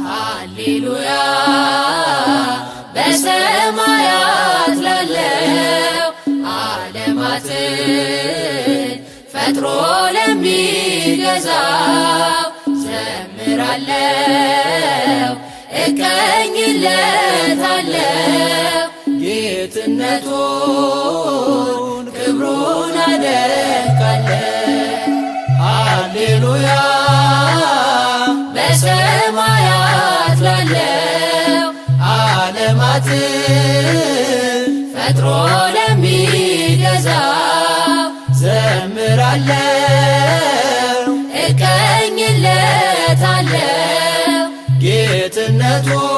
ሃሌሉያ በሰማያት ላለው ዓለማትን ፈጥሮ ለሚገዛው ዘምራለው እቀኝለታለው ጌትነቱን ክብሩን አደንቃለው። ሃሌሉያ በሰማያት ላለው ዓለማትን ፈጥሮ ለሚገዛው ዘምራለው እቀኝለታለው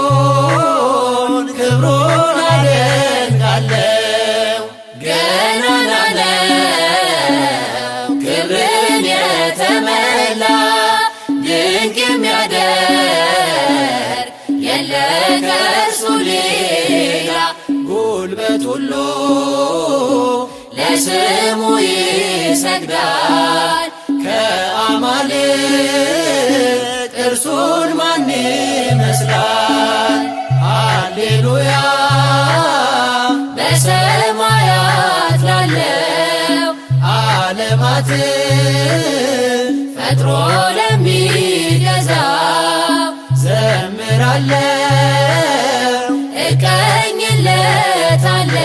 ጌትነቱን ክብሩን አደንቃለው። ገናና ነው ክብርን የተመላ ድንቅ የሚያደርግ የለ ከእርሱ ሌላ ጉልበት ሁሉ ለስሙ ይሰግዳል። ከአማልክት እርሱን ማን ይመስላል? ሃሌሉያ በሰማያት ላለው ዓለማትን ፈጥሮ ለሚገዛው ዘምራለው እቀኝለታለው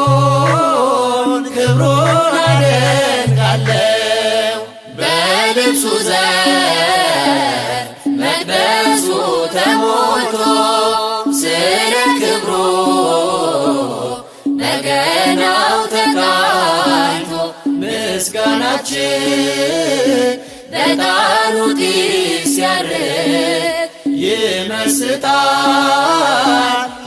ጌትነቱን ክብሩን አደንቃለው። በልብሱ ዘርፍ መቅደሱ ተሞልቶ ስለ ክብሩ በገናው ተቃኝቶ ምስጋናችን በዕጣኑ ጢስ ሲያርግ ይመስጣል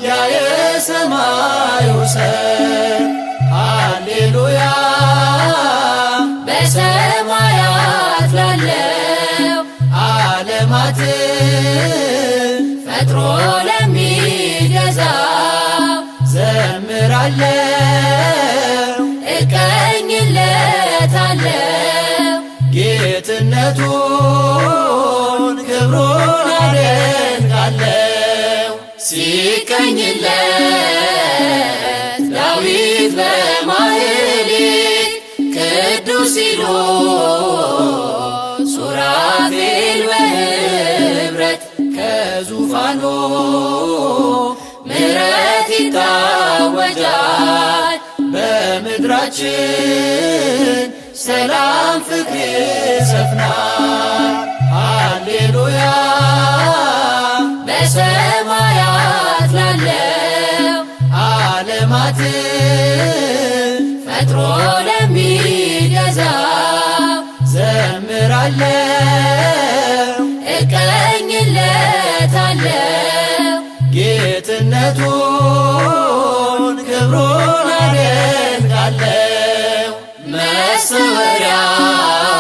ያ የሰማዩ ሰርግ። ሃሌሉያ በሰማያት ላለው ዓለማትን ፈጥሮ ለሚገዛው ዘምራለው እቀኝለታለው ጌትነቱን ክብሩን አደንቃለው። ሲቀኝለት ዳዊት በማኅሌት ቅዱስ ሲሉ ሱራፌል በኅብረት ከዙፋኑ ምሕረት ይታወጃል። በምድራችን ሰላም ፍቅር ይሰፍናል። ሃሌሉያ በሰማያት ላለው ዓለማትን ፈጥሮ ለሚገዛው ዘምራለው እቀኝለታለው ጌትነቱን ክብሩን አደንቃለው።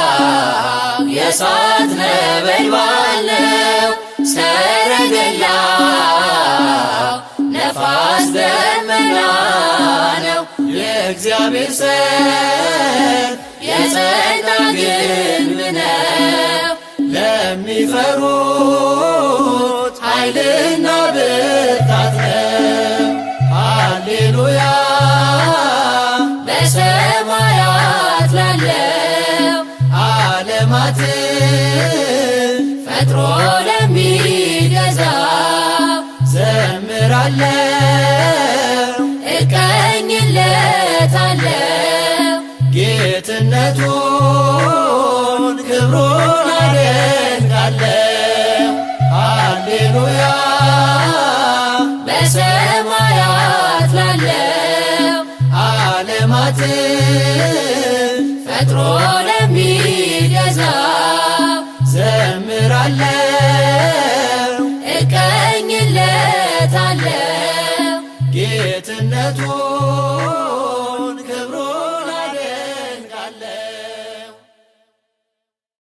መሰወሪያው የእሳት ነበልባል ነው። ሰረገላው ነፋስ ደመና ነው። የእግዚአብሔር ሰይፍ የጸና ግንብ ነው። ለሚፈሩት ኃይልና ብርታት ነው። ሃሌሉያ በሰማያት ላለው ዓለማትን ፈጥሮ ለሚገዛው ዘምራለው እቀኝለታለው ጌትነቱን ክብሩን አደንቃለው። ሃሌሉያ በሰማያት ላለው ዓለማትን ፈጥሮ ለሚገዛው ዘምራለው እቀኝለታለው ጌትነቱን